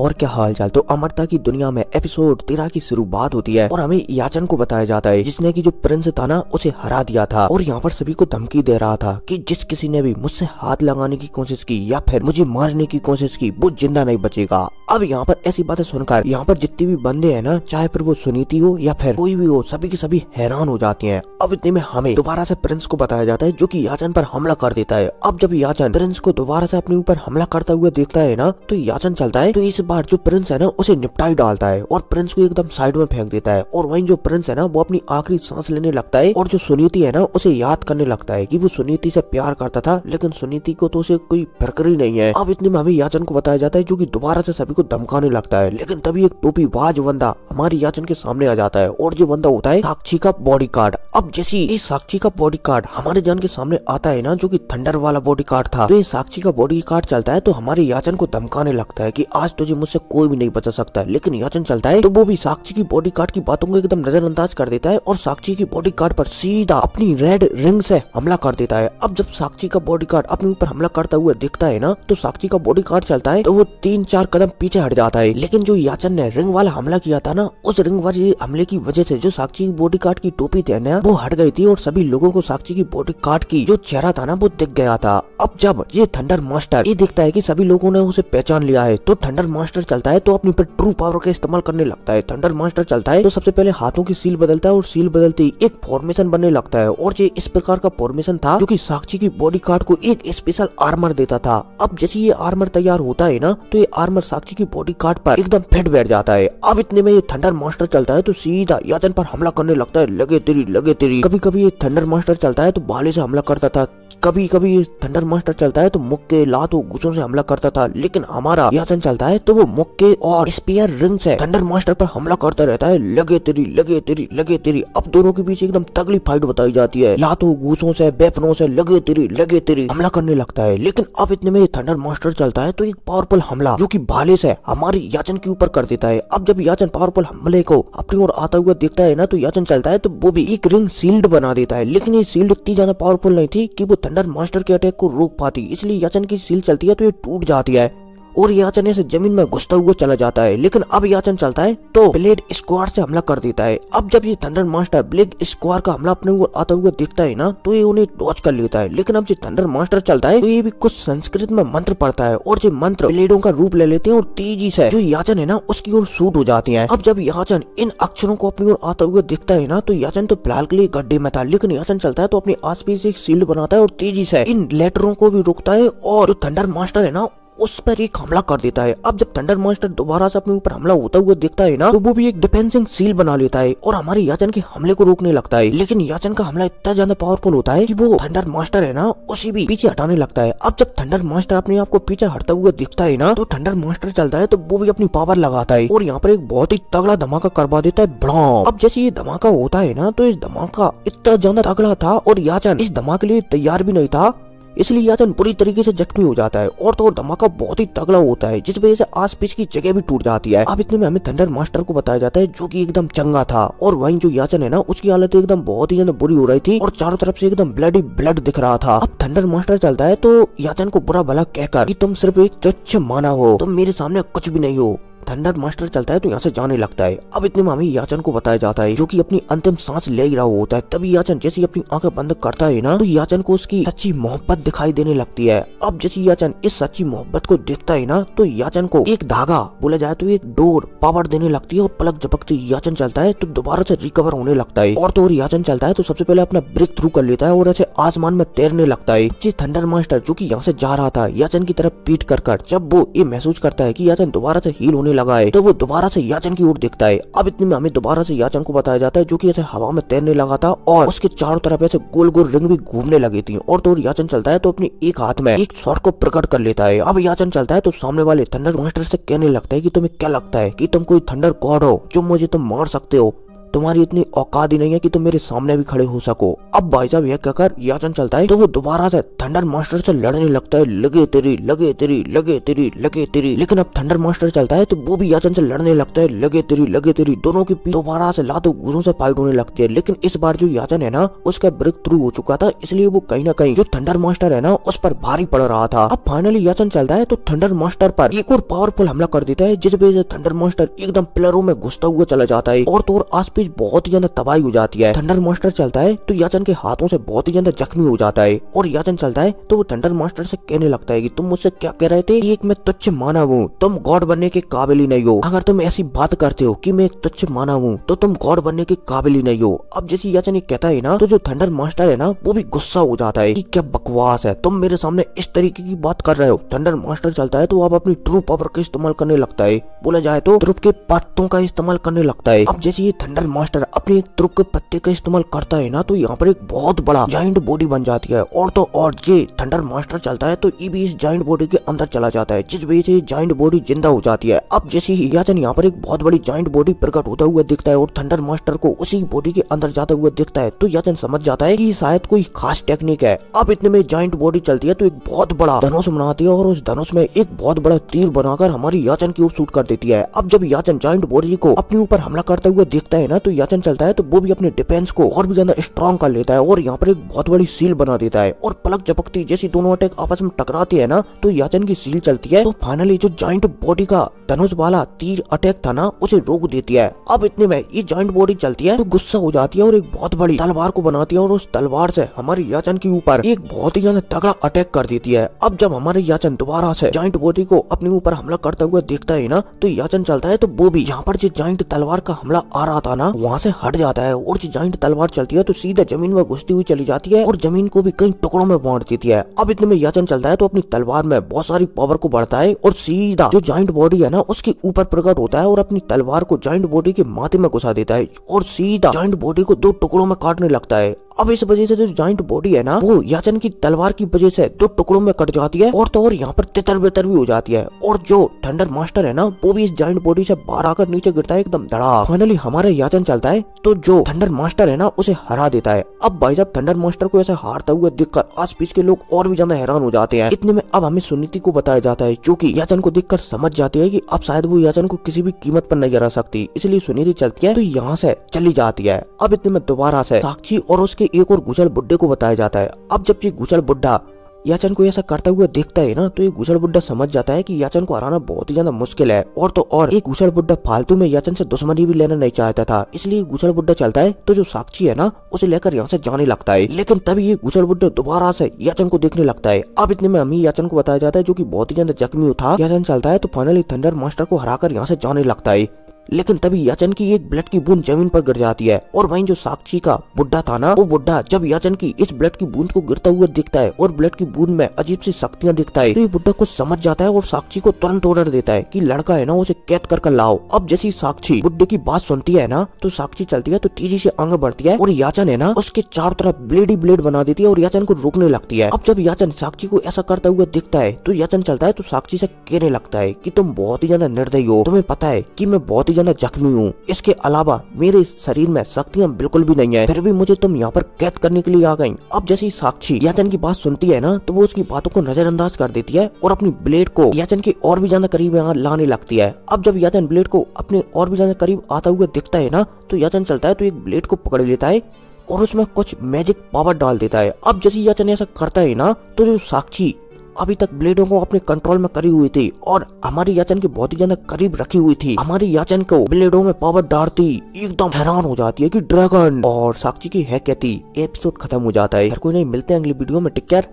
और क्या हाल चाल। तो अमरता की दुनिया में एपिसोड 13 की शुरुआत होती है और हमें याचन को बताया जाता है जिसने की जो प्रिंस था ना उसे हरा दिया था और यहाँ पर सभी को धमकी दे रहा था कि जिस किसी ने भी मुझसे हाथ लगाने की कोशिश की या फिर मुझे मारने की कोशिश की वो जिंदा नहीं बचेगा। अब यहाँ पर ऐसी बातें सुनकर यहाँ पर जितनी भी बंदे हैं ना, चाहे फिर वो सुनीति हो या फिर कोई भी हो, सभी की सभी हैरान हो जाती हैं। अब इतने में हमें दोबारा से प्रिंस को बताया जाता है जो कि याचन पर हमला कर देता है। अब जब याचन प्रिंस को दोबारा से अपने ऊपर हमला करता हुआ देखता है ना, तो याचन चलता है तो इस बार जो प्रिंस है ना उसे निपटाई डालता है और प्रिंस को एकदम साइड में फेंक देता है। और वहीं जो प्रिंस है ना वो अपनी आखिरी सांस लेने लगता है और जो सुनीति है ना उसे याद करने लगता है कि वो सुनीति से प्यार करता था, लेकिन सुनीति को तो उसे कोई फिक्र ही नहीं है। अब इतने में हमें याचन को बताया जाता है जो कि दोबारा से सभी को धमकाने लगता है, लेकिन तभी एक टोपी बाज बंदा हमारी याचन के सामने आ जाता है और जो बंदा होता है साक्षी का बॉडीगार्ड। अब जैसे ये साक्षी का बॉडीगार्ड हमारे जान के सामने आता है ना, जो कि थंडर वाला बॉडीगार्ड था, तो ये साक्षी का बॉडीगार्ड चलता है तो हमारे याचन को धमकाने लगता है कि आज तुझे मुझसे कोई भी नहीं बचा सकता। लेकिन याचन चलता है तो वो भी साक्षी की बॉडीगार्ड की बातों को एकदम नजरअंदाज कर देता है और साक्षी की बॉडीगार्ड पर सीधा अपनी रेड रिंग से हमला कर देता है। अब जब साक्षी का बॉडीगार्ड अपने ऊपर हमला करता हुआ दिखता है ना, तो साक्षी का बॉडीगार्ड चलता है तो वो 3-4 कदम पीछे हट जाता है। लेकिन जो याचन ने रिंग वाला हमला किया था ना, उस रिंग वाले हमले की वजह से जो साक्षी की बॉडीगार्ड की टोपी थी ना वो हट गई थी और सभी लोगों को साक्षी की बॉडीगार्ड की जो चेहरा था ना वो दिख गया था। अब जब ये थंडर मास्टर ये देखता है कि सभी लोगों ने उसे पहचान लिया है, तो थंडर मास्टर चलता है तो अपने पर ट्रू पावर का इस्तेमाल करने लगता है। थंडर मास्टर चलता है तो सबसे पहले हाथों की सील बदलता है और सील बदलते ही एक फॉर्मेशन बनने लगता है और ये इस प्रकार का फॉर्मेशन था जो कि साक्षी की बॉडीगार्ड को एक स्पेशल आर्मर देता था। अब जैसे ये आर्मर तैयार होता है ना, तो ये आर्मर साक्षी की बॉडीगार्ड पर एकदम फिट बैठ जाता है। अब इतने में ये थंडर मास्टर चलता है तो सीधा याचन पर हमला करने लगता है, लगे तेरी। कभी कभी ये थंडर मास्टर चलता है तो भाले से हमला करता था, कभी कभी थंडर मास्टर चलता है तो मुक्के लातों गुस्सों से हमला करता था, लेकिन हमारा याचन चलता है तो वो मुक्के और स्पेयर रिंग से थंडर मास्टर पर हमला करता रहता है, लगे तेरी। अब दोनों के बीच एकदम तगड़ी फाइट बताई जाती है, लातों गुस्सों से वेपनों से लगे तेरी हमला करने लगता है। लेकिन अब इतने में थंडर मास्टर चलता है तो एक पावरफुल हमला जो कि भाले से हमारी याचन के ऊपर कर देता है। अब जब याचन पावरफुल हमले को अपनी ओर आता हुआ देखता है ना, तो याचन चलता है तो वो भी एक रिंग सील्ड बना देता है, लेकिन ये सील्ड इतनी ज्यादा पावरफुल नहीं थी कि वो थंडर मास्टर के अटैक को रोक पाती, इसलिए याचन की सील चलती है तो ये टूट जाती है और याचन ऐसे जमीन में घुसता हुआ चला जाता है। लेकिन अब याचन चलता है तो ब्लेड स्क्वाड से हमला कर देता है। अब जब ये थंडर मास्टर ब्लेड स्क्वाड का हमला अपने ऊपर आता हुआ देखता है ना, तो ये उन्हें डॉज कर लेता है। लेकिन अब ये थंडर मास्टर चलता है तो ये भी कुछ संस्कृत में मंत्र पढ़ता है और ये मंत्र ब्लेडों का रूप ले लेते हैं और तेजी से जो याचन है ना उसकी ओर शूट हो जाती है। अब जब याचन इन अक्षरों को अपनी ओर आता हुआ देखता है ना, तो याचन तो फिलहाल के लिए गड्ढे में था, लेकिन याचन चलता है तो अपने आसपास एक शील्ड बनाता है और तेजी से इन लेटरों को भी रोकता है और जो थंडर मास्टर है ना उस पर एक हमला कर देता है। अब जब थंडर मास्टर दोबारा से अपने ऊपर हमला होता हुआ देखता है ना, तो वो भी एक डिफेंसिंग सील बना लेता है और हमारे याचन के हमले को रोकने लगता है। लेकिन याचन का हमला इतना ज्यादा पावरफुल होता है कि वो थंडर मास्टर है ना उसे भी पीछे हटाने लगता है। अब जब थंडर मास्टर अपने आप को पीछे हटता हुआ दिखता है ना, तो थंडर मास्टर चलता है तो वो भी अपनी पावर लगाता है और यहाँ पर एक बहुत ही तगड़ा धमाका करवा देता है, ब्लाम। अब जैसे ये धमाका होता है ना, तो इस धमाका इतना ज्यादा तगड़ा था और याचन इस धमाके के लिए तैयार भी नहीं था, इसलिए याचन बुरी तरीके से जख्मी हो जाता है और तो धमाका बहुत ही तगड़ा होता है जिस वजह से आस-पास की जगह भी टूट जाती है। अब इतने में हमें थंडर मास्टर को बताया जाता है जो कि एकदम चंगा था और वहीं जो याचन है ना उसकी हालत एकदम बहुत ही ज्यादा बुरी हो रही थी और चारों तरफ से एकदम ब्लड ही ब्लड दिख रहा था। अब थंडर मास्टर चलता है तो याचन को बुरा भला कहकर कि तुम सिर्फ एक तुच्छ माना हो, तुम मेरे सामने कुछ भी नहीं हो, थंडर मास्टर चलता है तो यहाँ से जाने लगता है। अब इतने में हमें याचन को बताया जाता है जो कि अपनी अंतिम सांस ले ही रहा होता है, तभी याचन जैसे ही अपनी आंखें बंद करता है ना, तो याचन को उसकी सच्ची मोहब्बत दिखाई देने लगती है। अब जैसे याचन इस सच्ची मोहब्बत को देखता है ना, तो याचन को एक धागा बोला जाए तो एक डोर पावर देने लगती है और पलक झपकते याचन चलता है तो दोबारा से रिकवर होने लगता है और तो और याचन चलता है तो सबसे पहले अपना ब्रेक थ्रू कर लेता है और ऐसे आसमान में तैरने लगता है। जी थंडर मास्टर जो कि यहाँ से जा रहा था याचन की तरफ पीट कर जब वो ये महसूस करता है कि याचन दोबारा से हील होने लगा है, तो वो दोबारा से याचन की ओर देखता है। अब इतने में हमें दोबारा से याचन को बताया जाता है जो कि ऐसे हवा में तैरने लगा था और उसके चारों तरफ ऐसे गोल गोल रिंग भी घूमने लगी थी और तो याचन चलता है तो अपने एक हाथ में एक स्वॉर्ड को प्रकट कर लेता है। अब याचन चलता है तो सामने वाले थंडर मास्टर से कहने लगता है कि तुम्हें क्या लगता है कि तुम कोई थंडर गॉड हो जो मुझे तुम मार सकते हो? तुम्हारी इतनी औकात ही नहीं है कि तुम मेरे सामने भी खड़े हो सको। अब भाई साहब यह कहकर याचन चलता है तो वो दोबारा से थंडर मास्टर से लड़ने लगता है, लगे तेरी लगे तेरी लगे तेरी लगे तेरी। लेकिन अब थंडर मास्टर चलता है तो वो भी याचन से लड़ने लगता है, लगे तेरी लगे तेरी। दोनों की दोबारा से लातों घूसों से फाइट होने लगती है। लेकिन इस बार जो याचन है ना उसका ब्रेक थ्रू हो चुका था, इसलिए वो कहीं ना कहीं जो थंडर मास्टर है ना उस पर भारी पड़ रहा था। अब फाइनली याचन चलता है तो थंडर मास्टर पर एक और पावरफुल हमला कर देता है, जिस वजह से थंडर मास्टर एकदम पिलरों में घुसता हुआ चला जाता है और तो और आसपास बहुत ही ज्यादा तबाही हो जाती है। थंडर मास्टर चलता है तो याचन के हाथों से बहुत ही ज्यादा जख्मी हो जाता है और याचन चलता है तो वो थंडर मास्टर से कहने लगता है कि तुम मुझसे क्या कह रहे थे कि एक मैं तुच्छ मानव हूँ, तुम गॉड बनने के काबिल ही नहीं हो। अगर तुम ऐसी बात करते हो कि मैं एक तुच्छ मानव हूँ तो तुम गॉड बनने के काबिल ही नहीं हो। अब जैसे याचन ये कहता है ना तो जो थंडर मास्टर है ना वो भी गुस्सा हो जाता है कि क्या बकवास है, तुम मेरे सामने इस तरीके की बात कर रहे हो। थंडर मास्टर चलता है तो अब अपनी ट्रू पावर का इस्तेमाल करने लगता है, बोला जाए तो ट्रुप के पत्तों का इस्तेमाल करने लगता है। अब जैसे ये थंडर मास्टर अपने एक ट्रुप के पत्ते का इस्तेमाल करता है ना तो यहाँ पर एक बहुत बड़ा जाइंट बॉडी बन जाती है और तो और ये थंडर मास्टर चलता है तो ये भी इस जाइंट बॉडी के अंदर चला जाता है, जिस वजह से जाइंट बॉडी जिंदा हो जाती है। अब जैसे ही याचन यहाँ पर एक बहुत बड़ी जाइंट बॉडी प्रकट होता हुआ दिखता है और थंडर मास्टर को उसी बॉडी के अंदर जाता हुआ दिखता है तो याचन समझ जाता है कि शायद कोई खास टेक्निक है। अब इतने में जाइंट बॉडी चलती है तो एक बहुत बड़ा धनुष बनाती है और उस धनुष में एक बहुत बड़ा तीर बनाकर हमारी याचन की ओर शूट कर देती है। अब जब याचन जाइंट बॉडी को अपने ऊपर हमला करते हुए देखता है ना तो याचन चलता है तो वो भी अपने डिफेंस को और भी ज्यादा स्ट्रॉन्ग कर लेता है और यहाँ पर एक बहुत बड़ी सील बना देता है और पलक झपकती जैसी दोनों अटैक आपस में टकराती है ना तो याचन की सील चलती है तो फाइनली जो जाइंट बॉडी का धनुष वाला तीर अटैक था ना उसे रोक देती है। अब इतने में ये जाइंट बॉडी चलती है तो गुस्सा हो जाती है और एक बहुत बड़ी तलवार को बनाती है और उस तलवार से हमारी याचन के ऊपर एक बहुत ही ज्यादा तगड़ा अटैक कर देती है। अब जब हमारे याचन दोबारा से जाइंट बॉडी को अपने ऊपर हमला करते हुए देखता है ना तो याचन चलता है तो वो भी जहाँ पर जो जाइंट तलवार का हमला आ रहा था ना वहाँ से हट जाता है और जो जाइंट तलवार चलती है तो सीधा जमीन में घुसती हुई चली जाती है और जमीन को भी कई टुकड़ों में बांट देती है। अब इतने में याचन चलता है तो अपनी तलवार में बहुत सारी पावर को बढ़ता है और सीधा जो जाइंट बॉडी है ना उसके ऊपर प्रकट होता है और अपनी तलवार को जाइंट बॉडी के माथे में घुसा देता है और सीधा जाइंट बॉडी को दो टुकड़ों में काटने लगता है। अब इस वजह से जो जाइंट बॉडी है ना वो याचन की तलवार की वजह से दो टुकड़ों में कट जाती है और तो और यहाँ पर तितर बितर भी हो जाती है और जो थंडर मास्टर है ना वो भी इस जाइंट बॉडी से बाहर आकर नीचे गिरता है एकदम धड़ाक। फाइनली हमारे याचन चलता है तो जो थंडर मास्टर है ना उसे हरा देता है। अब भाई साहब थंडर मास्टर को ऐसे हारता हुआ देखकर आसपास के लोग और भी ज्यादा हैरान हो जाते हैं। इतने में अब हमें सुनीति को बताया जाता है जो कि याचन को देखकर समझ जाती है कि अब शायद वो याचन को किसी भी कीमत पर नहीं हरा सकती, इसलिए सुनीति चलती है तो यहाँ से चली जाती है। अब इतने में दोबारा से साक्षी और उसके एक और गुचल बुड्ढे को बताया जाता है। अब जब ये गुचल बुड्ढा याचन को ऐसा करता हुआ देखता है ना तो ये गुचल बुड्ढा समझ जाता है कि याचन को हराना बहुत ही ज्यादा मुश्किल है और तो और एक गुचल बुड्ढा फालतू में याचन से दुश्मनी भी लेना नहीं चाहता था, इसलिए गुचल बुड्ढा चलता है तो जो साक्षी है ना उसे लेकर यहाँ से जाने लगता है। लेकिन तभी ये गुचल बुड्ढा दोबारा से याचन को देखने लगता है। अब इतने में हमें याचन को बताया जाता है जो कि बहुत ही ज्यादा जख्मी था। याचन चलता है तो फाइनली थंडर मास्टर को हराकर यहाँ से जाने लगता है। लेकिन तभी याचन की एक ब्लड की बूंद जमीन पर गिर जाती है और वहीं जो साक्षी का बुड्ढा था ना वो बुड्ढा जब याचन की इस ब्लड की बूंद को गिरता हुआ दिखता है और ब्लड की बूंद में अजीब सी शक्तियां दिखता है तो ये बुड्ढा कुछ समझ जाता है और साक्षी को तुरंत ऑर्डर देता है कि लड़का है ना उसे कैद कर लाओ। अब जैसी साक्षी बुड्ढे की बात सुनती है ना तो साक्षी चलती है तो तेजी से आगे बढ़ती है और याचन है ना उसके चारों तरफ ब्लेड ही ब्लेड बना देती है और याचन को रोकने लगती है। अब जब याचन साक्षी को ऐसा करता हुआ दिखता है तो याचन चलता है तो साक्षी से कहने लगता है कि तुम बहुत ही ज्यादा निर्दयी हो, तुम्हें पता है कि मैं बहुत ही ज्यादा जख्मी हूँ, इसके अलावा मेरे शरीर में शक्तियां बिल्कुल भी नहीं है, फिर भी मुझे तुम यहाँ पर कैद करने के लिए आ गई। अब जैसे साक्षी याचन की बात सुनती है ना तो वो उसकी बातों को नजरअंदाज कर देती है और अपनी ब्लेड को याचन के और भी ज्यादा करीब लाने लगती है। अब जब याचन ब्लेड को अपने और भी ज्यादा करीब आता हुआ दिखता है ना तो याचन चलता है तो एक ब्लेड को पकड़ लेता है और उसमें कुछ मैजिक पावर डाल देता है। अब जैसे याचन ऐसा करता है ना तो जो साक्षी अभी तक ब्लेडों को अपने कंट्रोल में करी हुई थी और हमारी याचन के बहुत ही ज्यादा करीब रखी हुई थी, हमारी याचन को ब्लेडों में पावर डालती एकदम हैरान हो जाती है कि ड्रैगन, और साक्षी की है कहती एपिसोड खत्म हो जाता है। कोई नहीं, मिलते हैं अगली वीडियो में, टेक केयर।